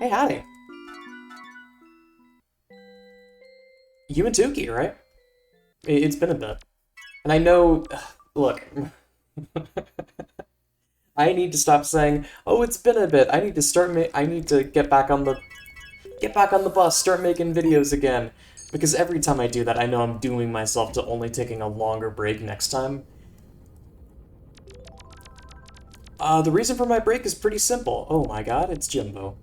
Hey, howdy. You and Tuki, right? It's been a bit. And I know, look, I need to stop saying, "Oh, it's been a bit." I need to get back on the bus, start making videos again. Because every time I do that, I know I'm doing myself to only taking a longer break next time. The reason for my break is pretty simple. Oh my god, it's Jimbo.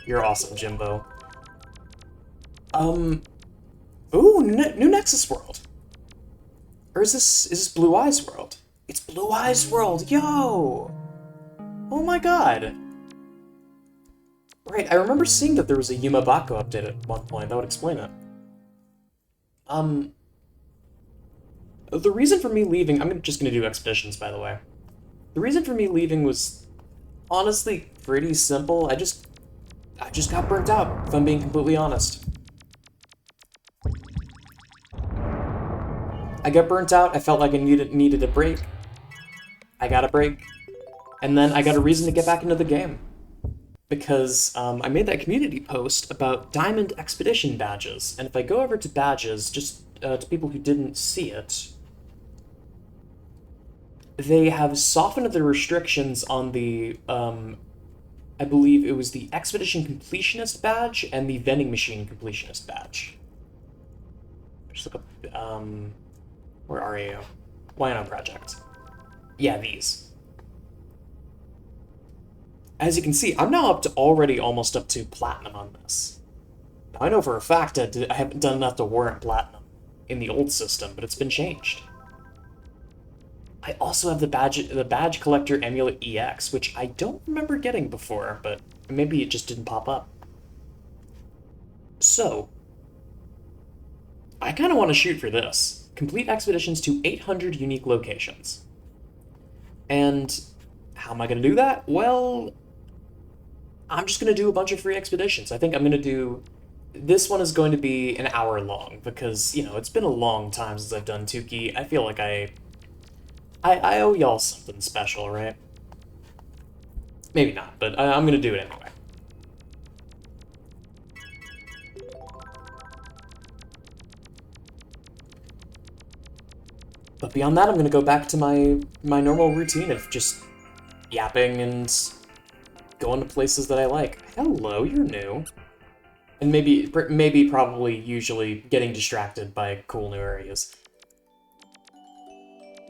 You're awesome, Jimbo. Um, ooh, new Nexus World. Or is this Blue Eyes World? It's Blue Eyes World, yo! Oh my god. Right, I remember seeing that there was a Yumabako update at one point. That would explain it. Um, the reason for me leaving, just gonna do expeditions, by the way. The reason for me leaving was honestly pretty simple. I just got burnt out, if I'm being completely honest. I got burnt out, I felt like I needed a break. I got a break. And then I got a reason to get back into the game. Because I made that community post about Diamond Expedition badges. And if I go over to badges, just to people who didn't see it, they have softened the restrictions on the, I believe it was the Expedition Completionist badge and the Vending Machine Completionist badge. Just look up, where are you? YNO Project. Yeah, these. As you can see, I'm now already almost up to Platinum on this. Now, I know for a fact I haven't done enough to warrant Platinum in the old system, but it's been changed. I also have the badge collector Amulet EX, which I don't remember getting before, but maybe it just didn't pop up. So, I kind of want to shoot for this. Complete expeditions to 800 unique locations. And how am I going to do that? Well, I'm just going to do a bunch of free expeditions. I think I'm going to do... This one is going to be an hour long, because, you know, it's been a long time since I've done Tuki. I feel like I owe y'all something special, right? Maybe not, but I'm going to do it anyway. But beyond that, I'm going to go back to my normal routine of just yapping and going to places that I like. Hello, you're new. And maybe probably usually getting distracted by cool new areas.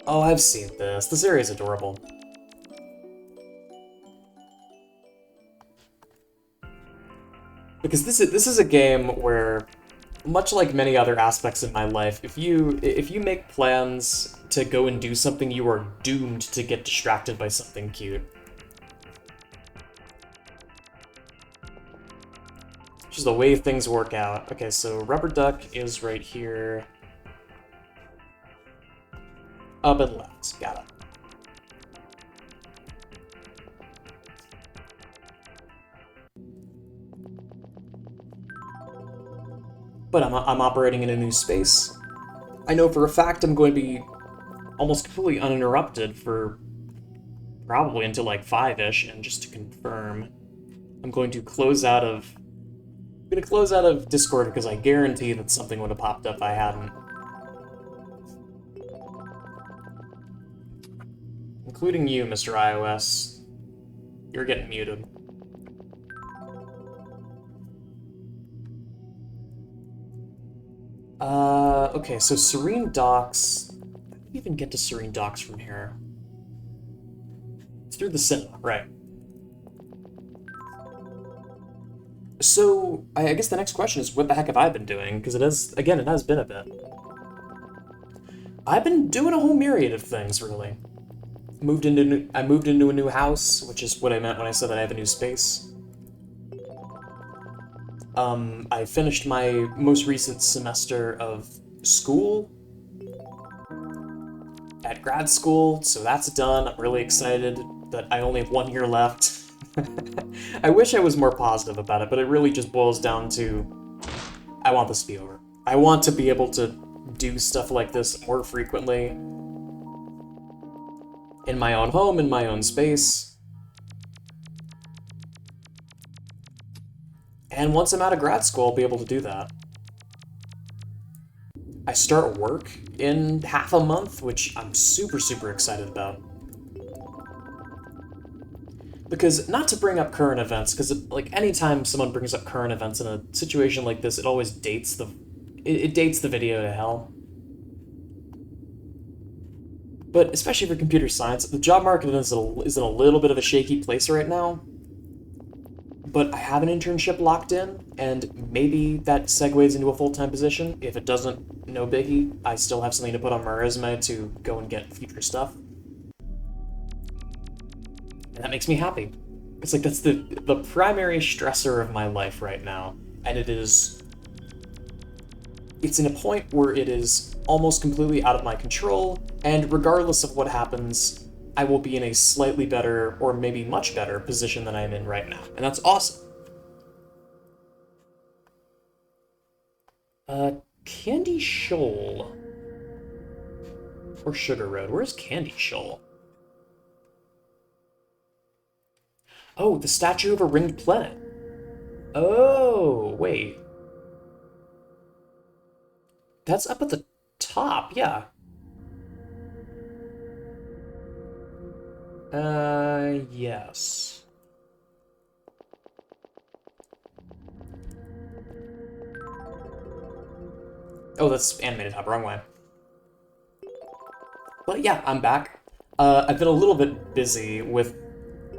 Oh, I've seen this. This area is adorable. Because this is a game where, much like many other aspects in my life, if you make plans to go and do something, you are doomed to get distracted by something cute. Just the way things work out. Okay, so Rubber Duck is right here. Up and left. Got it. But I'm operating in a new space. I know for a fact I'm going to be almost completely uninterrupted for probably until like 5-ish, and just to confirm, I'm going to close out of Discord because I guarantee that something would have popped up if I hadn't. Including you, Mr. iOS. You're getting muted. Okay, so Serene Docks... How do you even get to Serene Docks from here? It's through the cinema, right. So, I guess the next question is, what the heck have I been doing? Because it has been a bit. I've been doing a whole myriad of things, really. I moved into a new house, which is what I meant when I said that I have a new space. I finished my most recent semester of school at grad school, so that's done. I'm really excited that I only have 1 year left. I wish I was more positive about it, but it really just boils down to I want this to be over. I want to be able to do stuff like this more frequently. in my own home, in my own space. And once I'm out of grad school, I'll be able to do that. I start work in half a month, which I'm super, super excited about. Because, not to bring up current events, because, like, anytime someone brings up current events in a situation like this, it always dates the... It dates the video to hell. But, especially for computer science, the job market is in a little bit of a shaky place right now. But I have an internship locked in, and maybe that segues into a full-time position. If it doesn't, no biggie. I still have something to put on my resume to go and get future stuff. And that makes me happy. It's like, that's the primary stressor of my life right now. And it's in a point where it is almost completely out of my control, and regardless of what happens, I will be in a slightly better, or maybe much better, position than I'm in right now. And that's awesome. Candy Shoal. Or Sugar Road. Where's Candy Shoal? Oh, the statue of a ringed planet. Oh, wait. That's up at the top, yeah. Yes. Oh, that's animated hub, wrong way. But yeah, I'm back. I've been a little bit busy with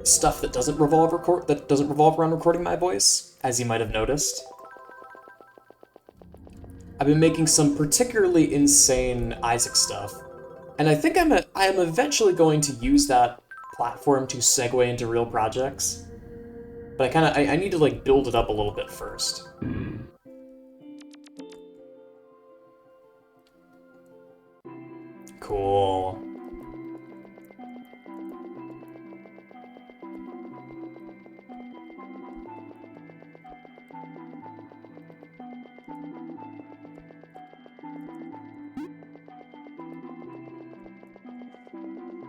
stuff that doesn't revolve around recording my voice, as you might have noticed. I've been making some particularly insane Isaac stuff, and I think I am eventually going to use that platform to segue into real projects. But I need to, like, build it up a little bit first. Cool.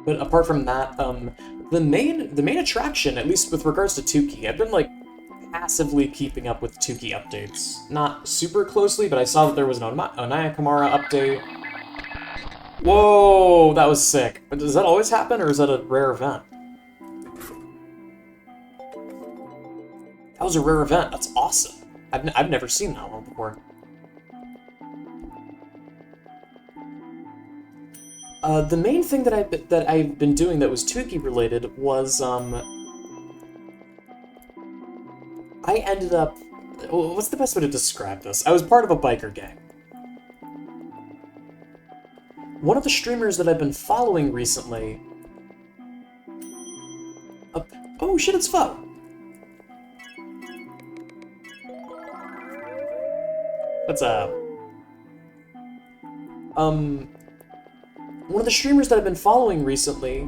But apart from that, the main attraction, at least with regards to Tukey, I've been, like, passively keeping up with Tukey updates. Not super closely, but I saw that there was an Onaya update. Whoa, that was sick. But does that always happen, or is that a rare event? That was a rare event. That's awesome. I've never seen that one before. The main thing that I've been doing that was Tukey related was I ended up, what's the best way to describe this? I was part of a biker gang. One of the streamers that I've been following recently. Oh shit, it's Fo. What's up? One of the streamers that I've been following recently,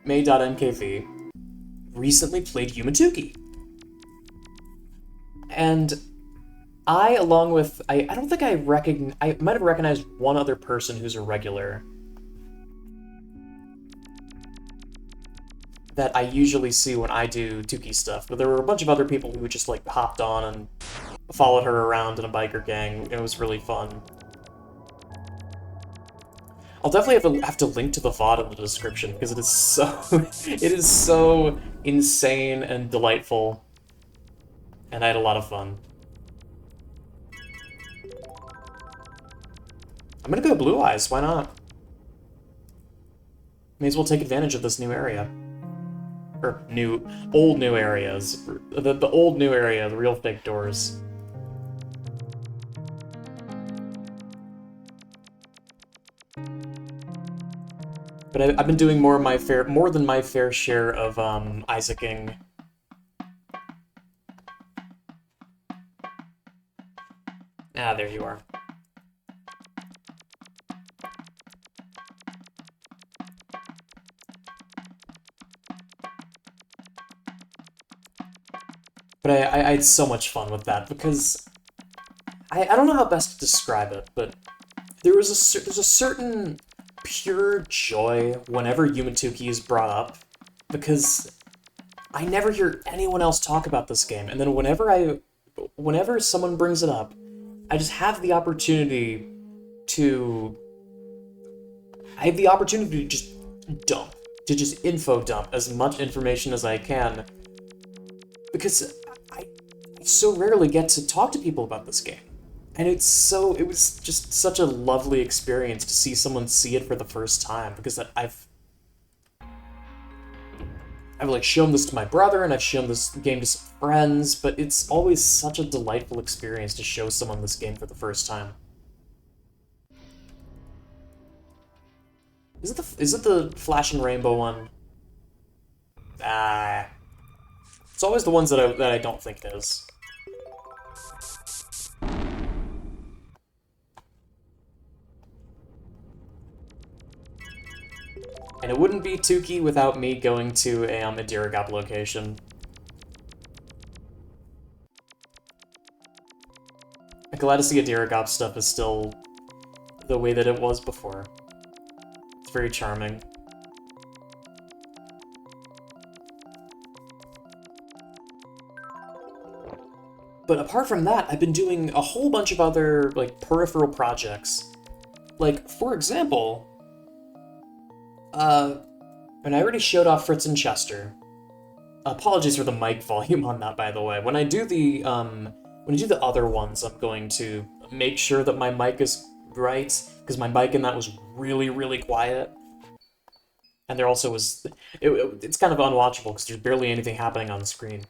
May.mkv, recently played Yumatuki. And I, along with, I don't think I might have recognized one other person who's a regular that I usually see when I do Tukey stuff, but there were a bunch of other people who just, like, hopped on and followed her around in a biker gang. It was really fun. I'll definitely have to link to the VOD in the description, because it is so insane and delightful, and I had a lot of fun. I'm gonna go Blue Eyes, why not? May as well take advantage of this new area. Or old new areas. The old new area, the real fake doors. But I've been doing more than my fair share of Isaacing. Ah, there you are. But I had so much fun with that because I don't know how best to describe it, but there's a certain pure joy whenever Yumatuki is brought up, because I never hear anyone else talk about this game, and then whenever someone brings it up, I just have the opportunity to... I have the opportunity to just info dump as much information as I can, because I so rarely get to talk to people about this game. And it was just such a lovely experience to see someone see it for the first time, because I've like shown this to my brother, and I've shown this game to some friends, but it's always such a delightful experience to show someone this game for the first time. Is it the Flash and Rainbow one? It's always the ones that I don't think it is. And it wouldn't be Tuki without me going to a Dirigop location. I'm glad to see a Dirigop stuff is still the way that it was before. It's very charming. But apart from that, I've been doing a whole bunch of other, like, peripheral projects. Like, for example, and I already showed off Fritz and Chester. Apologies for the mic volume on that, by the way. When I do the other ones, I'm going to make sure that my mic is right, because my mic in that was really, really quiet. And there also was... It's kind of unwatchable, because there's barely anything happening on the screen.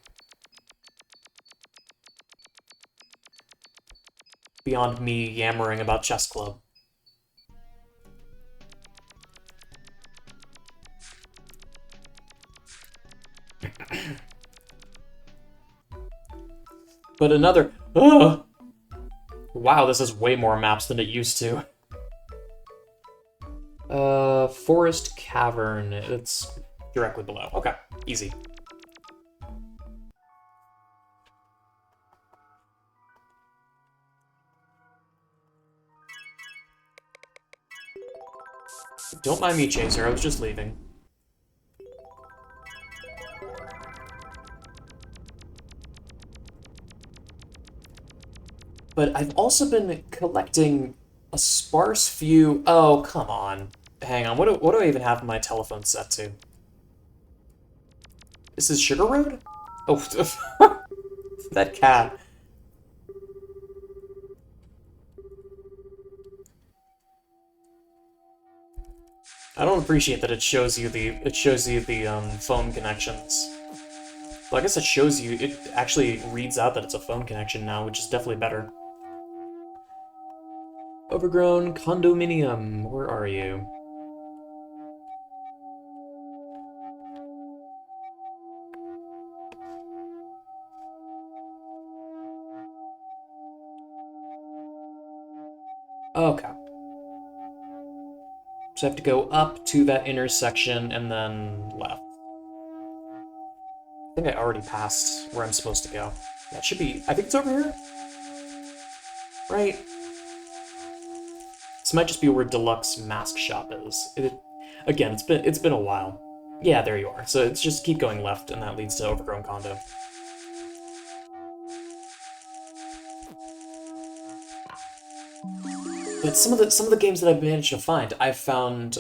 Beyond me yammering about chess club. But another... Ugh! Wow, this has way more maps than it used to. Forest Cavern. It's directly below. Okay, easy. Don't mind me, Chaser. I was just leaving. But I've also been collecting a sparse few... Oh, come on. Hang on, what do I even have my telephone set to? This is Sugar Road? Oh, that cat. I don't appreciate that it shows you the phone connections. Well, I guess it shows you, it actually reads out that it's a phone connection now, which is definitely better. Overgrown condominium, where are you? Okay. So I have to go up to that intersection and then left. I think I already passed where I'm supposed to go. That should be... I think it's over here? Right? This might just be where Deluxe Mask Shop is. Again, it's been a while. Yeah, there you are. So it's just keep going left, and that leads to Overgrown Condo. But some of the games that I've managed to find, I've found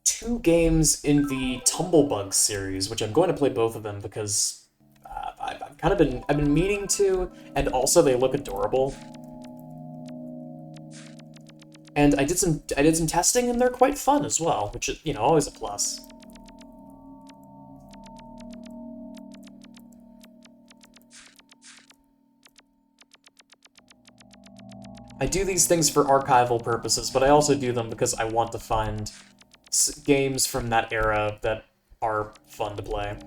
2 games in the Tumblebug series, which I'm going to play both of them because I've been meaning to, and also they look adorable. And I did some testing, and they're quite fun as well, which is, you know, always a plus. I do these things for archival purposes, but I also do them because I want to find games from that era that are fun to play.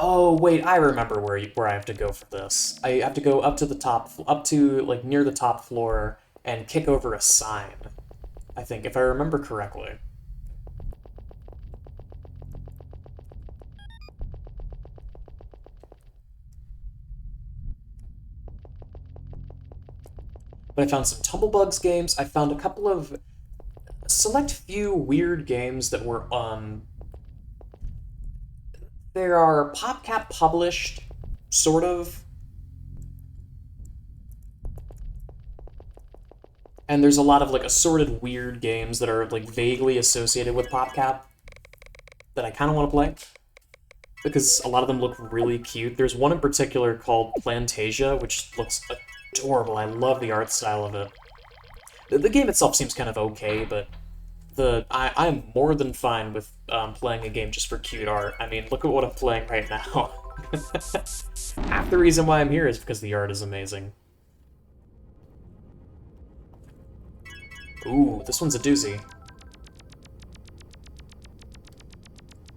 Oh, wait, I remember where I have to go for this. I have to go up to the top, like, near the top floor, and kick over a sign, I think, if I remember correctly. but I found some Tumblebugs games. I found a couple of select few weird games that were they are PopCap published, sort of. And there's a lot of like assorted weird games that are like vaguely associated with PopCap that I kind of want to play because a lot of them look really cute. There's one in particular called Plantasia, which looks adorable. I love the art style of it. The game itself seems kind of okay, but I'm more than fine with playing a game just for cute art. I mean, look at what I'm playing right now. Half the reason why I'm here is because the art is amazing. Ooh, this one's a doozy.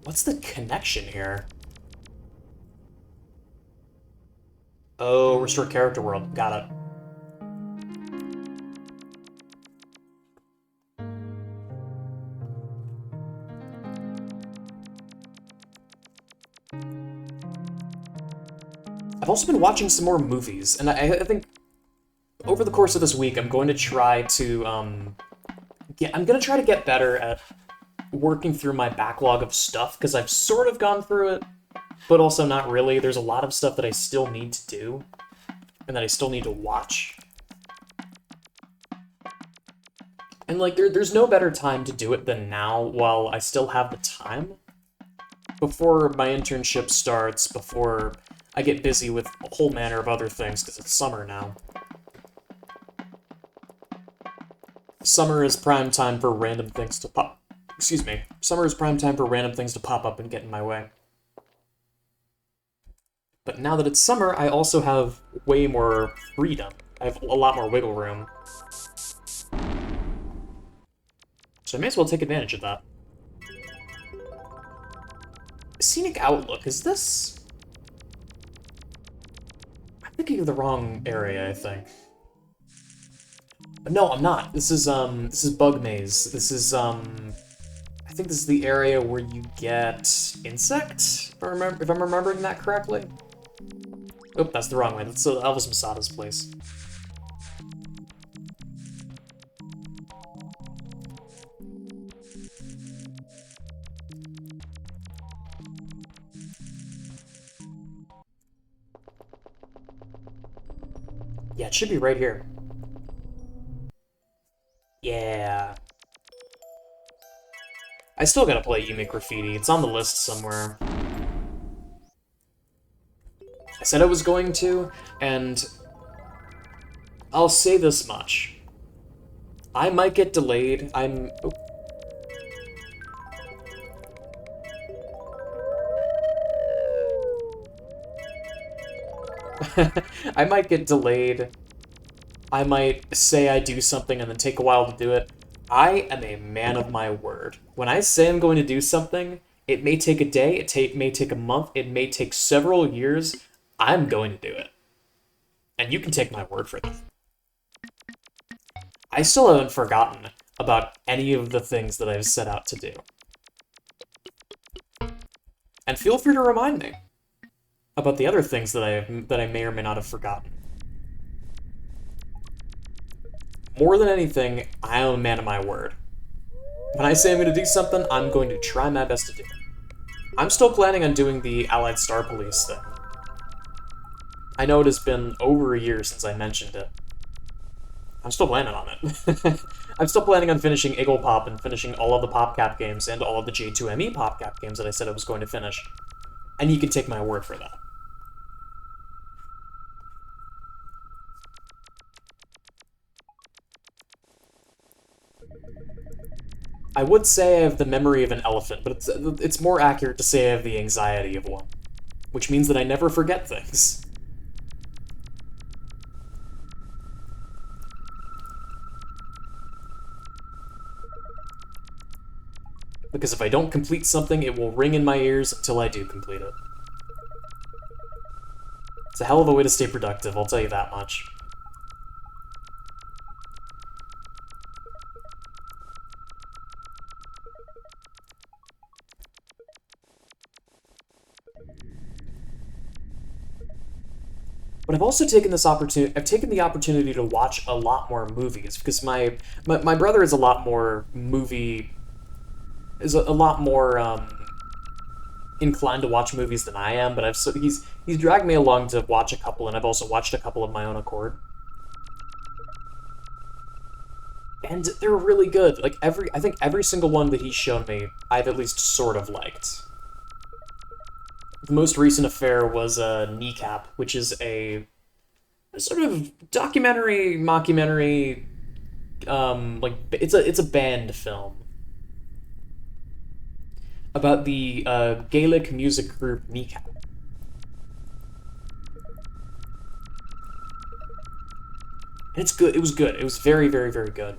What's the connection here? Oh, restore character world. Got it. I've also been watching some more movies, and I think over the course of this week, I'm going to try to I'm gonna try to get better at working through my backlog of stuff because I've sort of gone through it, but also not really. There's a lot of stuff that I still need to do, and that I still need to watch. And like, there's no better time to do it than now, while I still have the time. Before my internship starts, before I get busy with a whole manner of other things, because it's summer now. Summer is prime time for random things to pop. Excuse me. Summer is prime time for random things to pop up and get in my way. But now that it's summer, I also have way more freedom. I have a lot more wiggle room. So I may as well take advantage of that. Scenic Outlook, is this... I'm thinking of the wrong area, I think. No, I'm not. This is Bug Maze. This is, I think this is the area where you get insect, if I'm remembering that correctly. Oh, that's the wrong way. That's Elvis Masada's place. Yeah, it should be right here. Yeah. I still gotta play Yume Graffiti. It's on the list somewhere. I said I was going to, and I'll say this much. I might get delayed. Oh. I might get delayed. I might say I do something and then take a while to do it. I am a man of my word. When I say I'm going to do something, it may take a day, it may take a month, it may take several years. I'm going to do it. And you can take my word for that. I still haven't forgotten about any of the things that I've set out to do. And feel free to remind me about the other things that I may or may not have forgotten. More than anything, I am a man of my word. When I say I'm going to do something, I'm going to try my best to do it. I'm still planning on doing the Allied Star Police thing. I know it has been over a year since I mentioned it. I'm still planning on it. I'm still planning on finishing Eagle Pop and finishing all of the PopCap games and all of the J2ME PopCap games that I said I was going to finish. And you can take my word for that. I would say I have the memory of an elephant, but it's more accurate to say I have the anxiety of one. Which means that I never forget things. Because if I don't complete something, it will ring in my ears until I do complete it. It's a hell of a way to stay productive, I'll tell you that much. But I've also taken this opportunity. I've taken the opportunity to watch a lot more movies because my brother is a lot more movie is a lot more inclined to watch movies than I am. But he's dragged me along to watch a couple, and I've also watched a couple of my own accord. And they're really good. Like I think every single one that he's shown me, I've at least sort of liked. The most recent affair was Kneecap, which is a sort of documentary, mockumentary. Like it's a band film about the Gaelic music group Kneecap. And it's good. It was good. It was very, very, very good.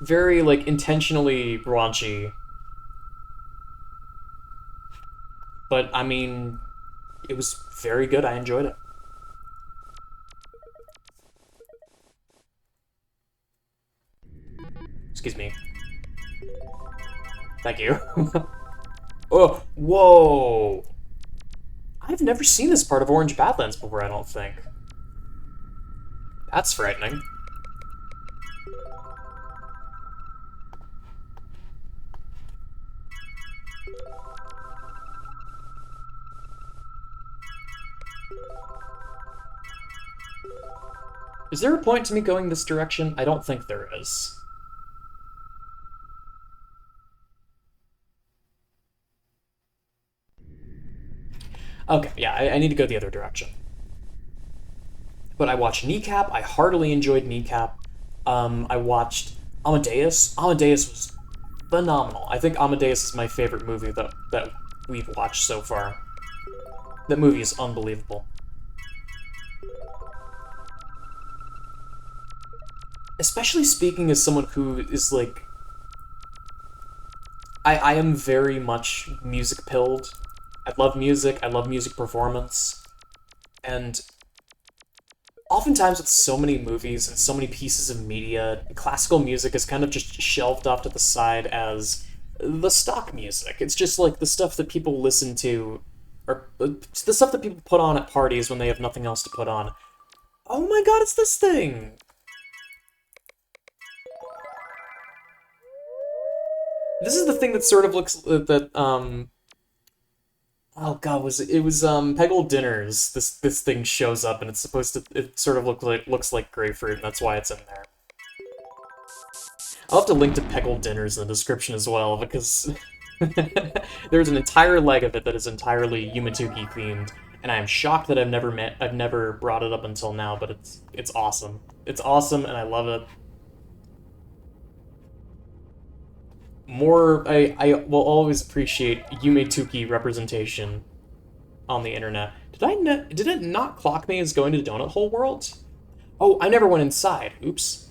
Very like intentionally raunchy, but I mean, it was very good. I enjoyed it. Excuse me. Thank you. Oh, whoa! I've never seen this part of Orange Badlands before. I don't think. That's frightening. Is there a point to me going this direction? I don't think there is. Okay, yeah, I need to go the other direction. But I watched Kneecap. I heartily enjoyed Kneecap. I watched Amadeus. Amadeus was phenomenal. I think Amadeus is my favorite movie that we've watched so far. That movie is unbelievable. Especially speaking as someone who is like... I am very much music pilled. I love music performance. And oftentimes with so many movies and so many pieces of media, classical music is kind of just shelved off to the side as the stock music. It's just like the stuff that people listen to, or the stuff that people put on at parties when they have nothing else to put on. Oh my god, it's this thing! This is the thing that sort of looks oh god, Peggle Dinners. This thing shows up and it's supposed to it sort of looks like grapefruit, and that's why it's in there. I'll have to link to Peggle Dinners in the description as well, because there's an entire leg of it that is entirely Yumatuki themed, and I am shocked that I've never brought it up until now, but it's awesome. It's awesome and I love it. I will always appreciate Yumetuki representation on the internet. Did it not clock me as going to Donut Hole World? Oh, I never went inside. Oops.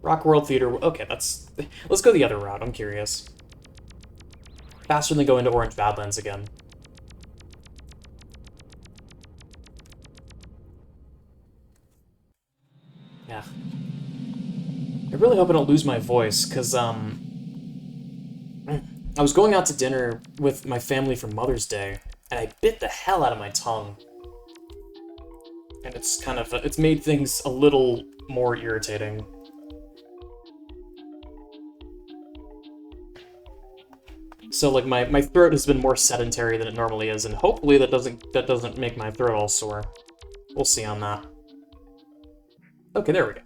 Rock World Theater. Okay, let's go the other route. I'm curious. Faster than going to Orange Badlands again. Yeah. I really hope I don't lose my voice, because, I was going out to dinner with my family for Mother's Day, and I bit the hell out of my tongue. And it's made things a little more irritating. So, like, my throat has been more sedentary than it normally is, and hopefully that doesn't make my throat all sore. We'll see on that. Okay, there we go.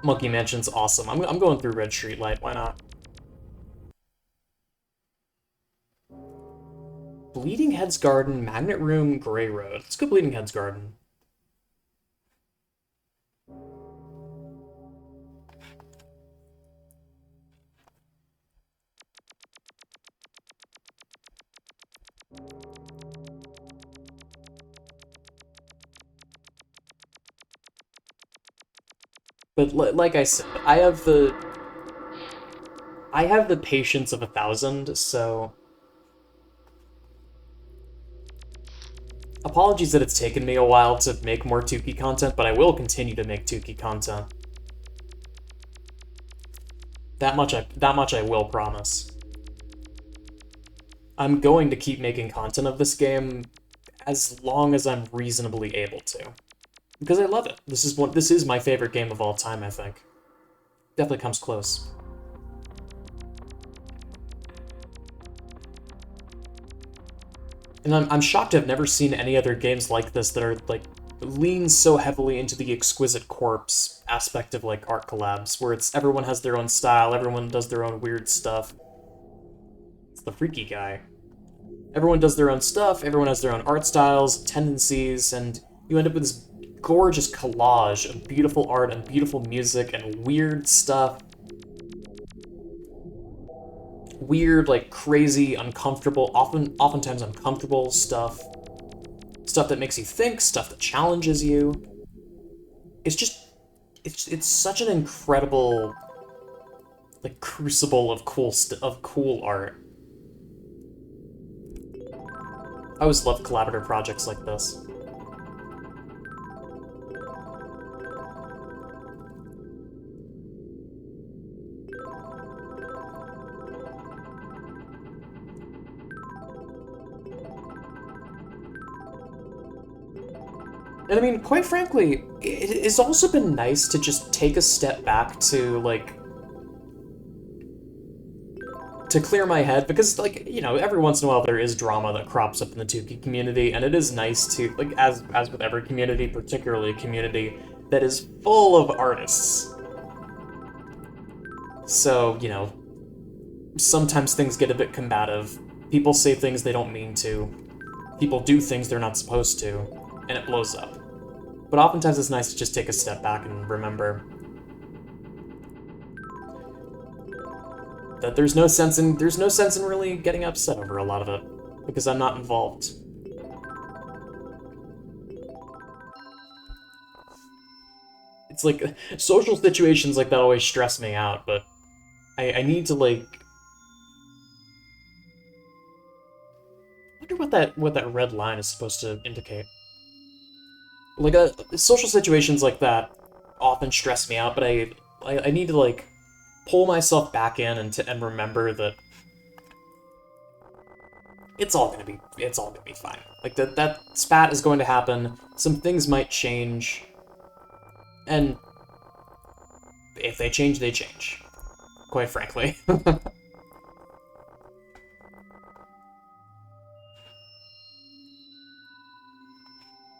Monkey Mansion's awesome. I'm going through Red Street Light, why not? Bleeding Heads Garden, Magnet Room, Grey Road. Let's go Bleeding Heads Garden. But like I said, I have the patience of 1,000, so Apologies that it's taken me a while to make more Tukey content, but I will continue to make Tukey content. That much I will promise. I'm going to keep making content of this game as long as I'm reasonably able to. Because I love it. This is my favorite game of all time, I think. Definitely comes close. And I'm shocked I've never seen any other games like this that are, like, lean so heavily into the exquisite corpse aspect of, like, art collabs, where it's everyone has their own style, everyone does their own weird stuff. It's the freaky guy. Everyone does their own stuff, everyone has their own art styles, tendencies, and you end up with this gorgeous collage of beautiful art and beautiful music and weird stuff. Weird, like, crazy, uncomfortable, oftentimes uncomfortable stuff. Stuff that makes you think, stuff that challenges you. It's just, it's such an incredible, like, crucible of cool art. I always love collaborative projects like this. And I mean, quite frankly, it's also been nice to just take a step back to, like, to clear my head, because, like, you know, every once in a while there is drama that crops up in the Tukey community, and it is nice to, like, as with every community, particularly a community that is full of artists. So, you know, sometimes things get a bit combative. People say things they don't mean to. People do things they're not supposed to, and it blows up. But oftentimes it's nice to just take a step back and remember that there's no sense in really getting upset over a lot of it, because I'm not involved. It's like, social situations like that always stress me out, but I need to, like... I wonder what that red line is supposed to indicate. Like, social situations like that often stress me out, but I need to, like, pull myself back in and remember that it's all gonna be fine. Like, that spat is going to happen, some things might change, and if they change, they change. Quite frankly.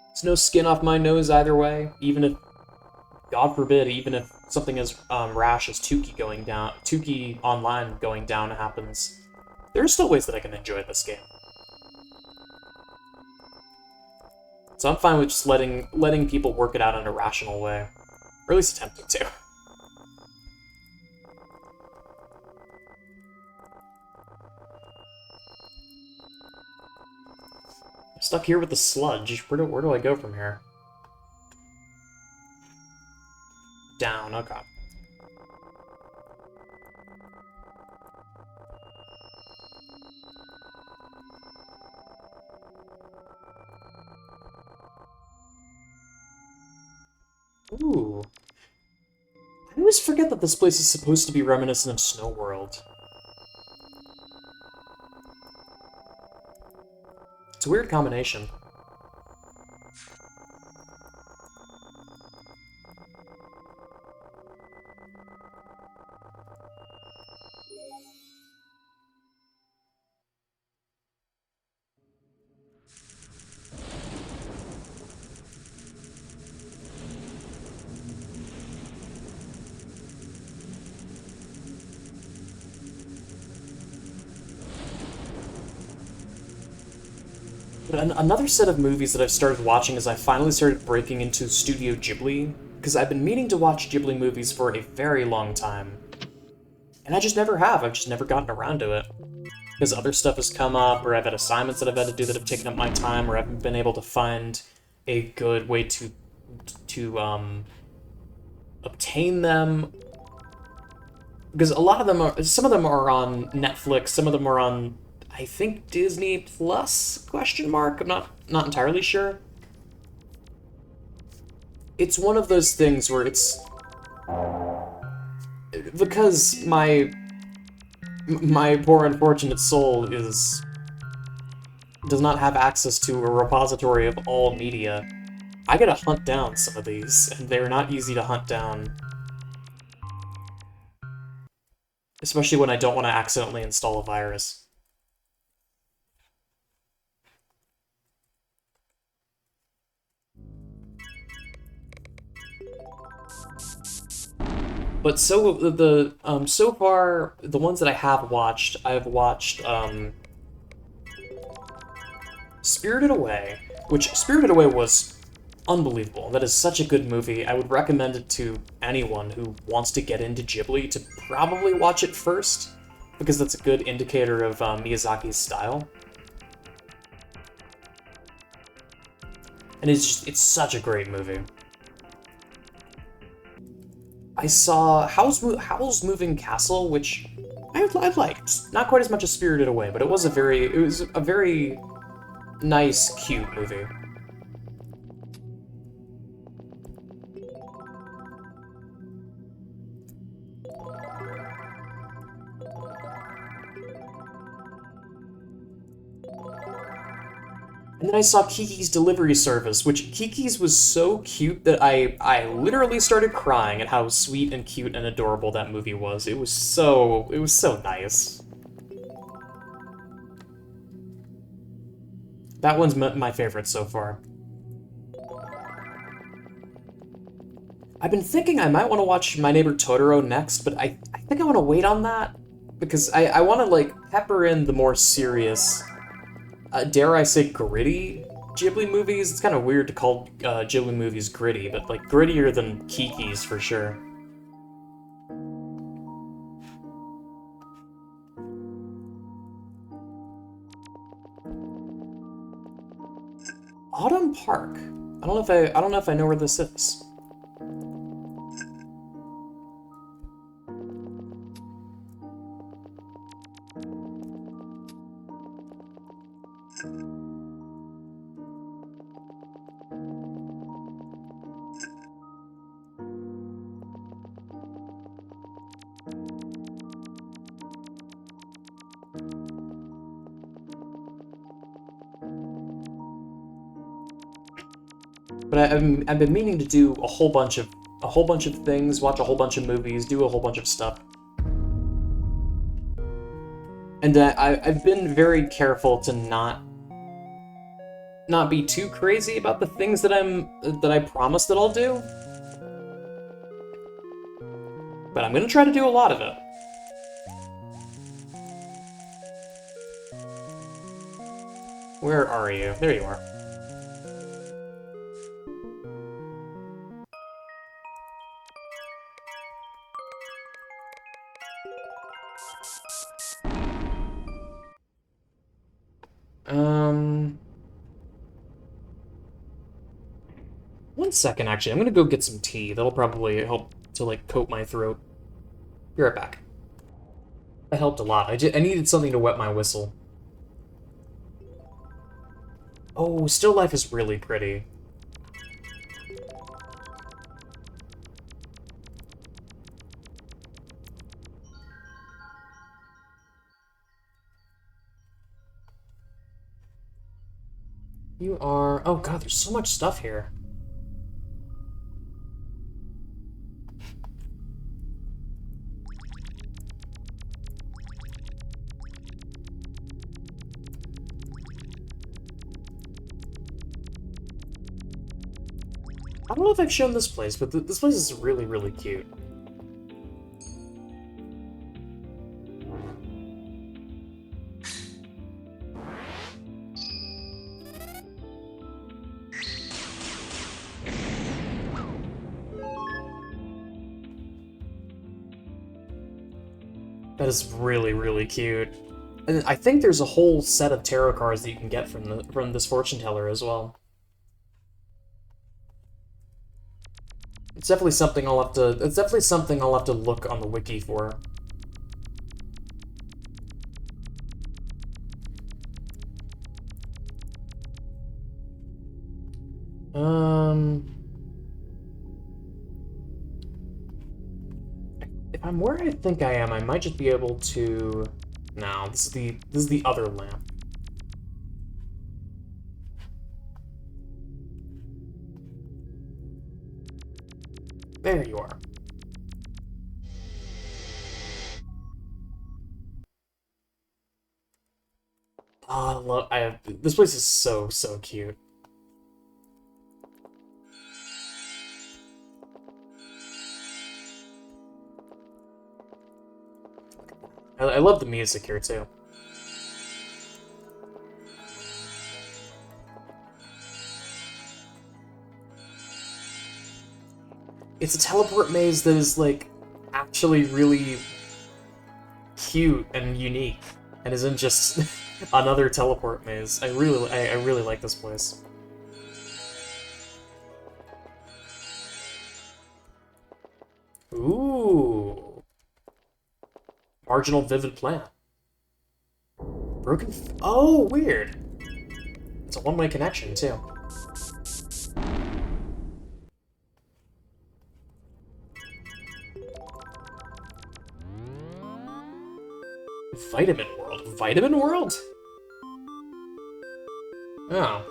There's no skin off my nose either way, even if, God forbid, even if something as rash as Tukey Online going down happens, there are still ways that I can enjoy this game. So I'm fine with just letting people work it out in a rational way. Or at least attempting to. I'm stuck here with the sludge. Where do I go from here? Down, okay. Ooh. I always forget that this place is supposed to be reminiscent of Snow World. It's a weird combination. But another set of movies that I've started watching is I finally started breaking into Studio Ghibli, because I've been meaning to watch Ghibli movies for a very long time. And I just never have, I've just never gotten around to it. Because other stuff has come up, or I've had assignments that I've had to do that have taken up my time, or I haven't been able to find a good way to obtain them. Because a lot of them some of them are on Netflix, some of them are on I think Disney Plus, question mark? I'm not entirely sure. It's one of those things where it's... Because my poor unfortunate soul does not have access to a repository of all media, I gotta hunt down some of these, and they're not easy to hunt down. Especially when I don't want to accidentally install a virus. But so far, the ones that I have watched, I've watched Spirited Away, which Spirited Away was unbelievable. That is such a good movie. I would recommend it to anyone who wants to get into Ghibli to probably watch it first, because that's a good indicator of Miyazaki's style. And it's such a great movie. I saw Howl's Moving Castle, which I liked. Not quite as much as Spirited Away, but it was a very nice, cute movie. And then I saw Kiki's Delivery Service, which Kiki's was so cute that I literally started crying at how sweet and cute and adorable that movie was. It was so nice. That one's my favorite so far. I've been thinking I might want to watch My Neighbor Totoro next, but I think I want to wait on that, because I want to, like, pepper in the more serious, dare I say gritty Ghibli movies. It's kind of weird to call Ghibli movies gritty, but, like, grittier than Kiki's for sure. Autumn Park. I don't know if I know where this is. But I've been meaning to do a whole bunch of things, watch a whole bunch of movies, do a whole bunch of stuff. And I've been very careful to not be too crazy about the things that I promise that I'll do. But I'm gonna try to do a lot of it. Where are you? There you are. One second, actually. I'm gonna go get some tea. That'll probably help to, like, coat my throat. Be right back. That helped a lot. I needed something to wet my whistle. Oh, Still Life is really pretty. You are... Oh god, there's so much stuff here. I don't know if I've shown this place, but this place is really, really cute. That is really, really cute. And I think there's a whole set of tarot cards that you can get from this fortune teller as well. It's definitely something I'll have to look on the wiki for. Um... If I'm where I think I am, I might just be able to... No, this is the other lamp. There you are. Oh, this place is so cute. I love the music here too. It's a teleport maze that is like actually really cute and unique, and isn't just another teleport maze. I really like this place. Ooh. Marginal vivid plant. Broken. Oh, weird. It's a one-way connection too. Vitamin World. Vitamin World? Oh.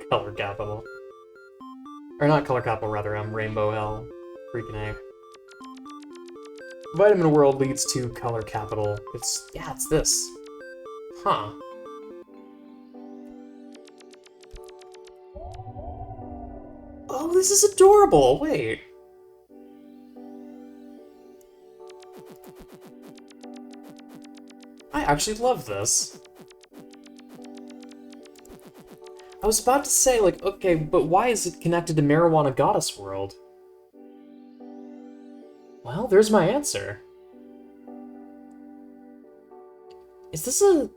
Color Capital. Or not Color Capital, rather, Rainbow Hell. Freaking A. Vitamin World leads to Color Capital. It's this. Huh. Oh, this is adorable! Wait. I actually love this. I was about to say, like, okay, but why is it connected to Marijuana Goddess World? Well, there's my answer. Is this a...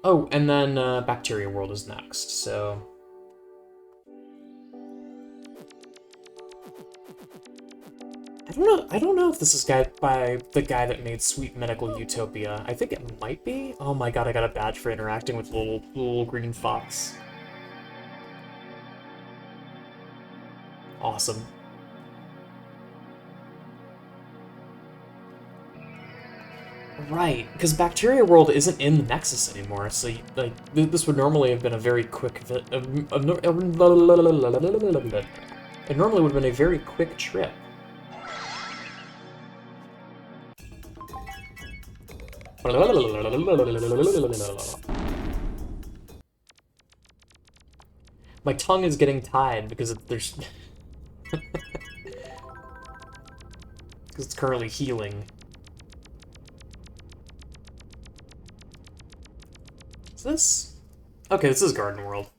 Oh, and then Bacteria World is next, so... I don't know if this is by the guy that made Sweet Medical Utopia. I think it might be. Oh my god, I got a badge for interacting with little green fox. Awesome. Right, because Bacteria World isn't in the Nexus anymore, so like this would normally have been a very quick. It normally would have been a very quick trip. My tongue is getting tied because there's because it's currently healing. Is this? Okay, this is Garden World.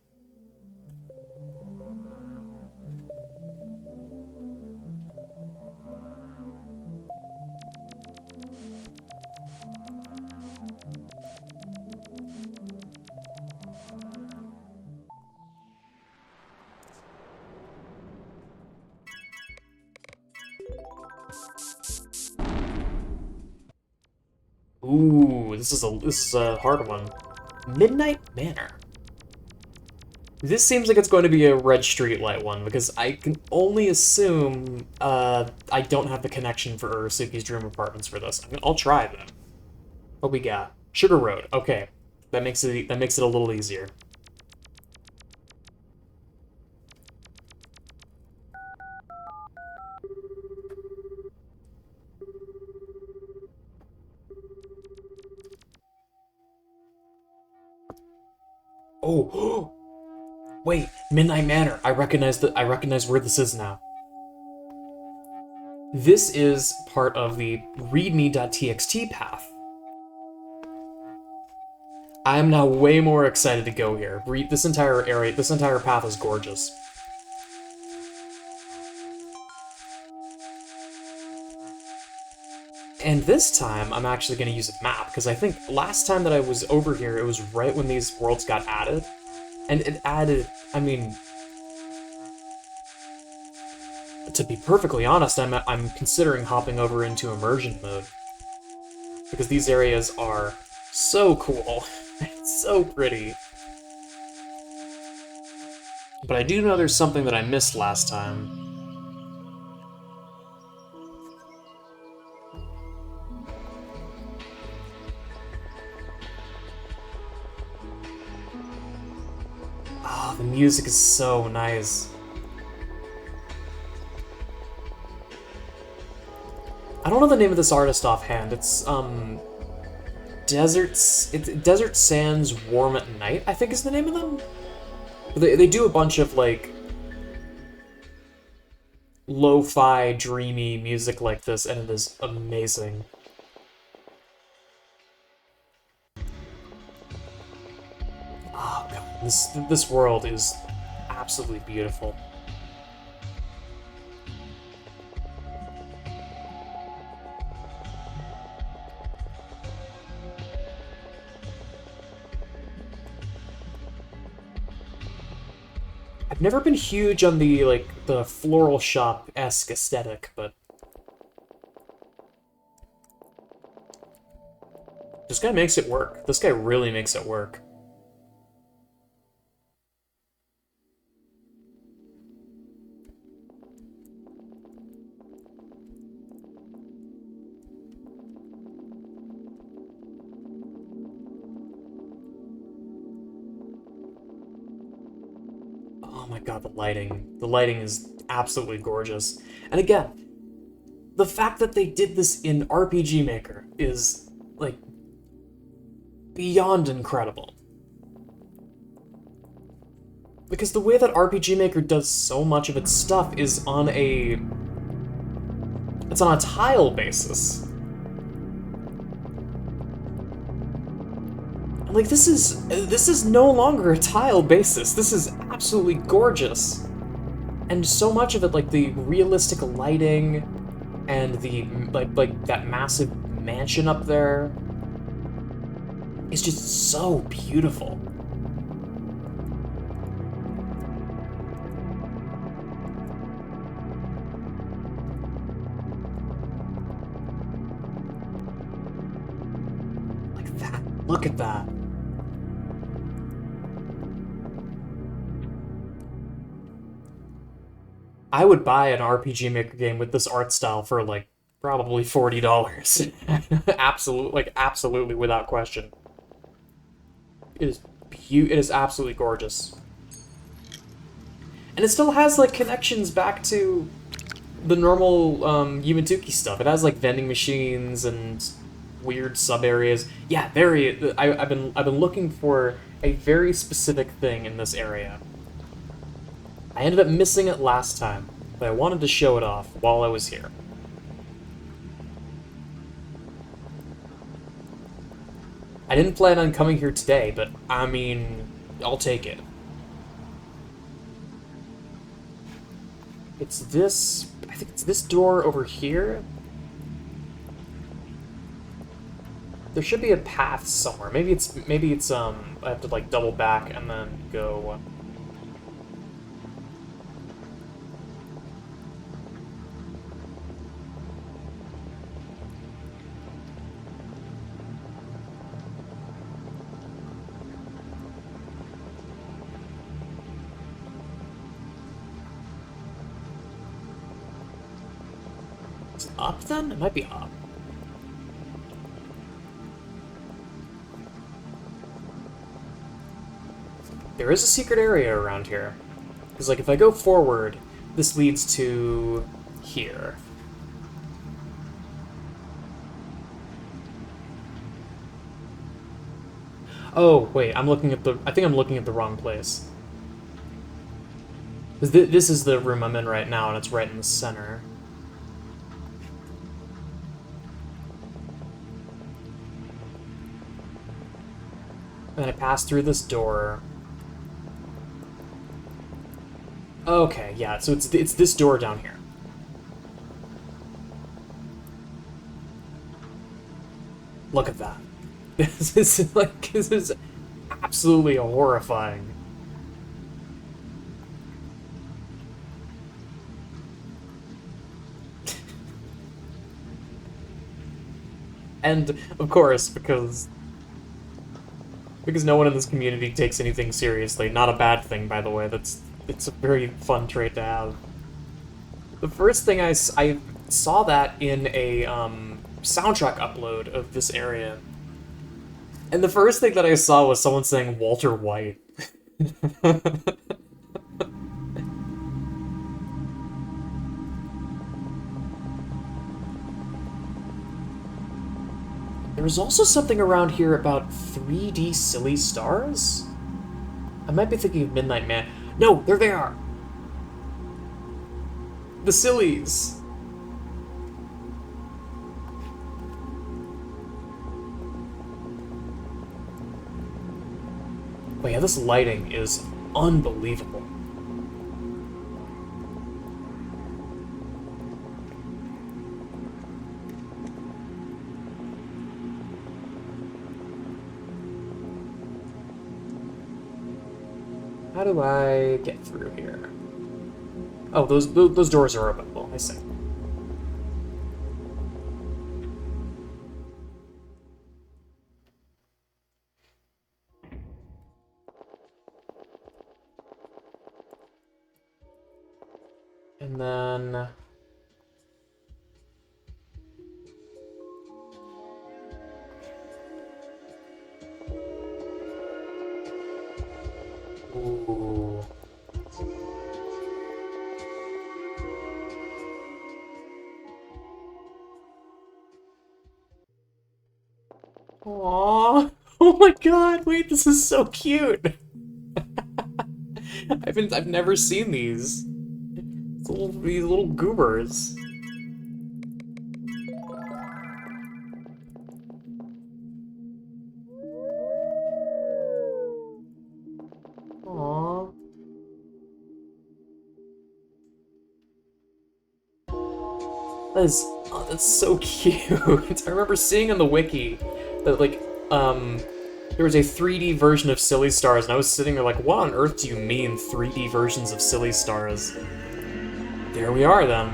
Ooh, this is a hard one. Midnight Manor. This seems like it's going to be a red streetlight one, because I can only assume I don't have the connection for Urasuki's Dream Apartments for this. I'll try then. What we got? Sugar Road. Okay, that makes it a little easier. Oh, wait, Midnight Manor. I recognize where this is now. This is part of the readme.txt path. I am now way more excited to go here. This entire area, this entire path is gorgeous. And this time, I'm actually going to use a map, because I think last time that I was over here, it was right when these worlds got added. And it added, I mean... To be perfectly honest, I'm considering hopping over into immersion mode. Because these areas are so cool. It's so pretty. But I do know there's something that I missed last time. Oh, the music is so nice. I don't know the name of this artist offhand. It's Desert Sands Warm at Night, I think is the name of them. They do a bunch of like lo-fi, dreamy music like this, and it is amazing. Oh god, this world is absolutely beautiful. I've never been huge on the like the floral shop-esque aesthetic, but this guy makes it work. This guy really makes it work. Oh my god, the lighting. The lighting is absolutely gorgeous. And again, the fact that they did this in RPG Maker is, like, beyond incredible. Because the way that RPG Maker does so much of its stuff is on a... it's on a tile basis. Like, this is no longer a tile basis. This is absolutely gorgeous. And so much of it, like the realistic lighting and the like that massive mansion up there is just so beautiful. Like that. Look at that. I would buy an RPG Maker game with this art style for, like, probably $40. Absolutely, without question. It is absolutely gorgeous. And it still has, like, connections back to the normal, Yumatuki stuff. It has, like, vending machines and weird sub-areas. Yeah, I've been looking for a very specific thing in this area. I ended up missing it last time, but I wanted to show it off while I was here. I didn't plan on coming here today, but, I mean, I'll take it. It's this... I think it's this door over here? There should be a path somewhere. Maybe it's, I have to, like, double back and then go... Up, then? It might be up. There is a secret area around here. Because, like, if I go forward, this leads to... here. Oh, wait, I'm looking at the... I think I'm looking at the wrong place. This is the room I'm in right now, and it's right in the center. And I pass through this door. Okay, yeah, so it's this door down here. Look at that. This is absolutely horrifying. And, of course, because no one in this community takes anything seriously. Not a bad thing, by the way. It's a very fun trait to have. The first thing I saw that in a soundtrack upload of this area. And the first thing that I saw was someone saying Walter White. There was also something around here about 3D silly stars? I might be thinking of Midnight Man. No, there they are! The sillies! But yeah, this lighting is unbelievable. How do I get through here? Oh, those doors are openable. I see. And then... Ooh. Aww. Oh my god, wait, this is so cute. I've never seen these. These little goobers. Aww. That's so cute. I remember seeing on the wiki that, like, there was a 3D version of Silly Stars, and I was sitting there like, what on earth do you mean 3D versions of Silly Stars? There we are, then.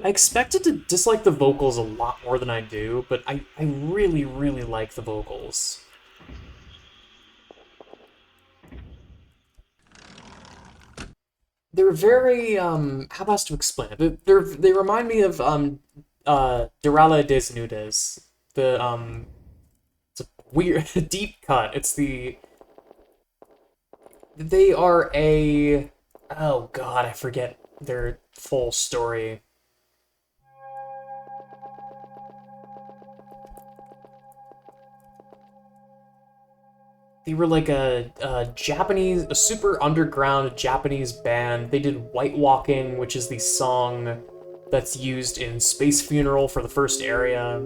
I expected to dislike the vocals a lot more than I do, but I really, really like the vocals. They're very, how best to explain it? They remind me of, Durala des Nudes. It's a weird, deep cut. They are oh god, I forget their full story. They were like a super underground Japanese band. They did White Walking, which is the song that's used in Space Funeral for the first area.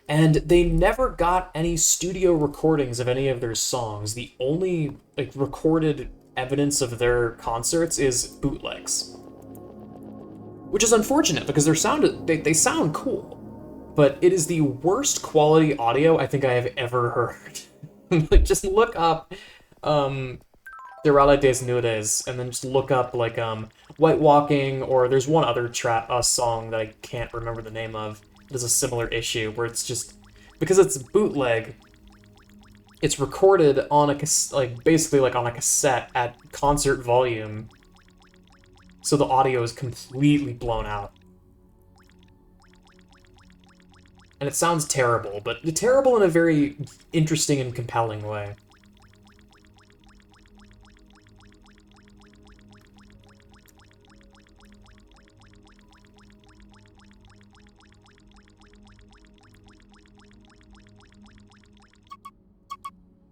And they never got any studio recordings of any of their songs. The only like recorded evidence of their concerts is bootlegs. Which is unfortunate because they sound cool. But it is the worst quality audio I think I have ever heard. Like, just look up Durala des Nudes, and then just look up, like, White Walking, or there's one other song that I can't remember the name of. There's a similar issue, where it's just, because it's bootleg, it's recorded on a, basically, like, on a cassette at concert volume, so the audio is completely blown out. And it sounds terrible, but terrible in a very interesting and compelling way.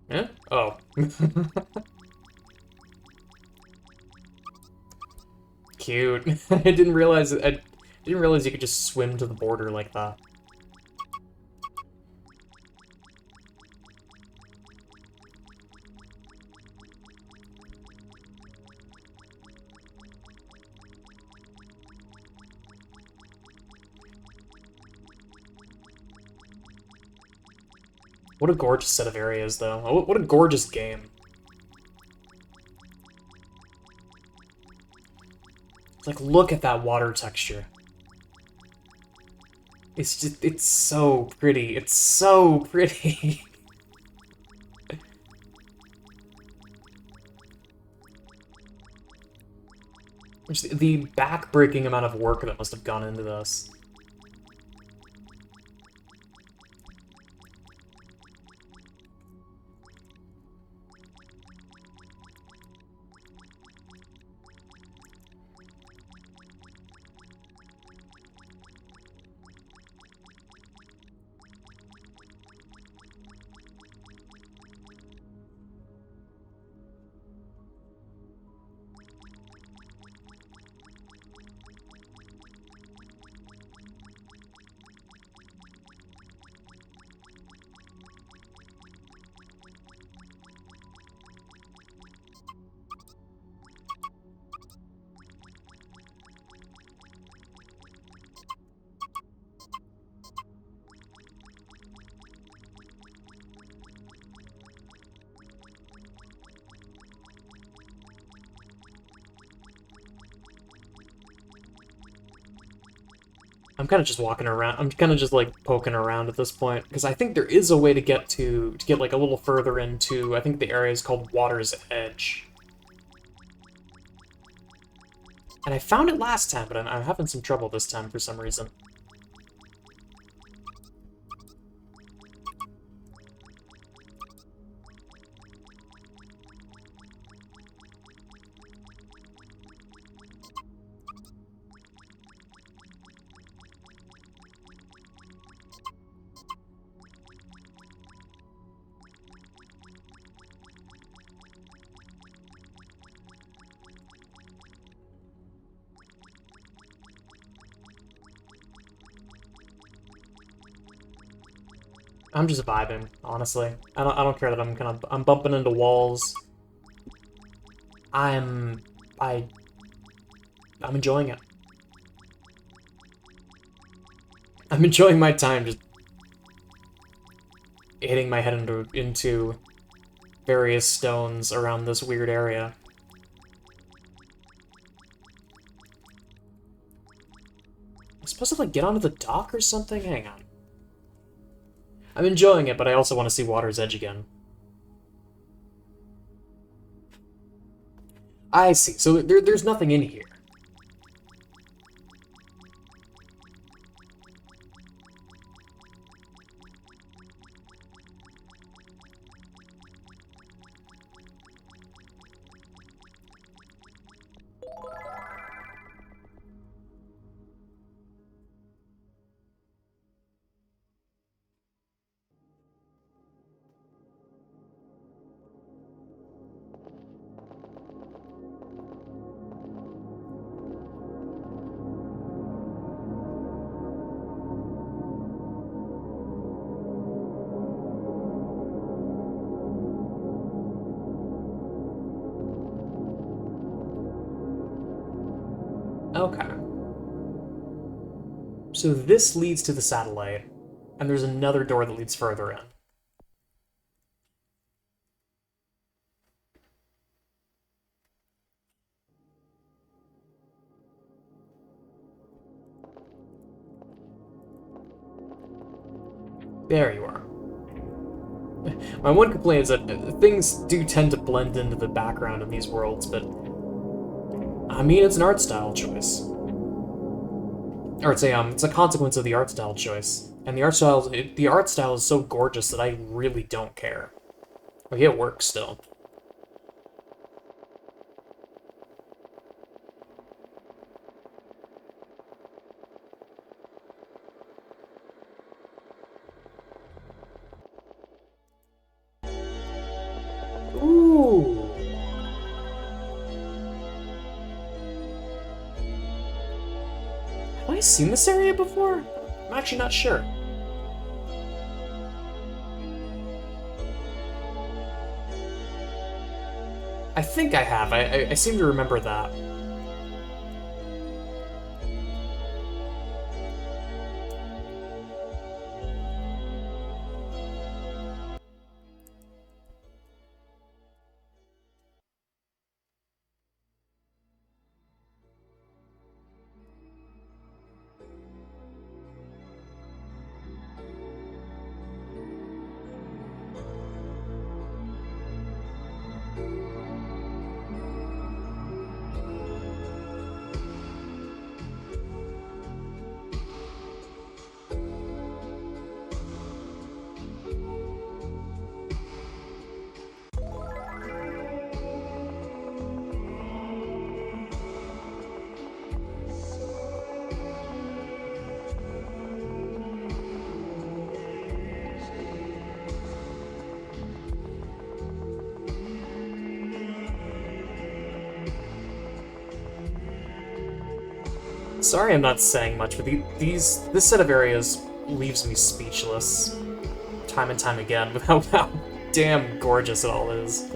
Yeah? Oh. cute. I didn't realize you could just swim to the border like that. What a gorgeous set of areas, though. Oh, what a gorgeous game. Like, look at that water texture. It's so pretty. It's so pretty. Just the back-breaking amount of work that must have gone into this. I'm kind of just walking around. I'm kind of just like poking around at this point because I think there is a way to get like a little further into. I think the area is called Water's Edge, and I found it last time, but I'm having some trouble this time for some reason. I'm just vibing, honestly. I don't care that I'm bumping into walls. I'm I I'm enjoying it. I'm enjoying my time just hitting my head into various stones around this weird area. I'm supposed to like get onto the dock or something? Hang on. I'm enjoying it, but I also want to see Water's Edge again. I see. So there's nothing in here. Okay. So this leads to the satellite, and there's another door that leads further in. There you are. My one complaint is that things do tend to blend into the background in these worlds, but I mean, it's an art style choice. Or it's a consequence of the art style choice. And the art style is so gorgeous that I really don't care. Like, it works still. Ooh. seen this area before? I'm actually not sure. I think I have. I seem to remember that. Sorry I'm not saying much, but this set of areas leaves me speechless time and time again with how damn gorgeous it all is.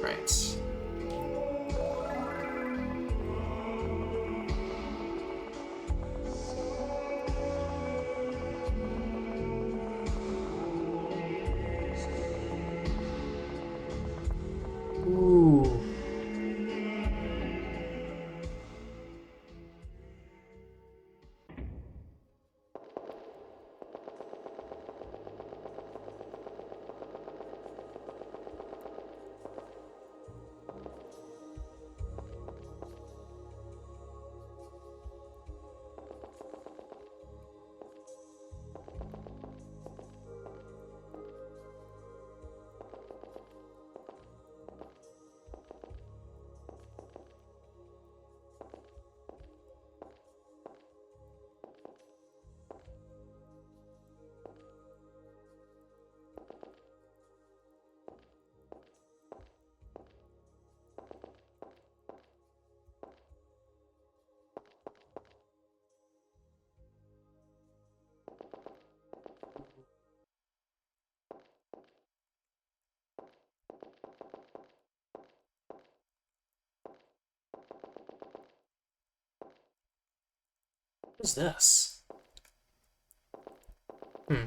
Right. Ooh. What is this? Hmm.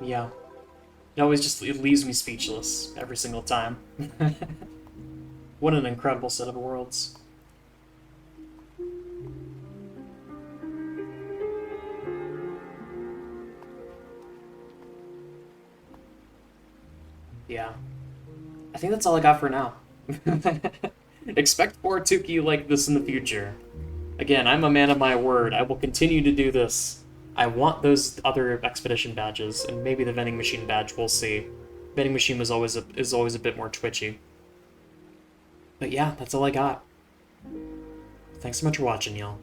Yeah. It leaves me speechless every single time. What an incredible set of worlds. Yeah. I think that's all I got for now. Expect more Tuki like this in the future. Again, I'm a man of my word. I will continue to do this. I want those other expedition badges, and maybe the vending machine badge, we'll see. vending machine was is always a bit more twitchy. But yeah, that's all I got. Thanks so much for watching, y'all.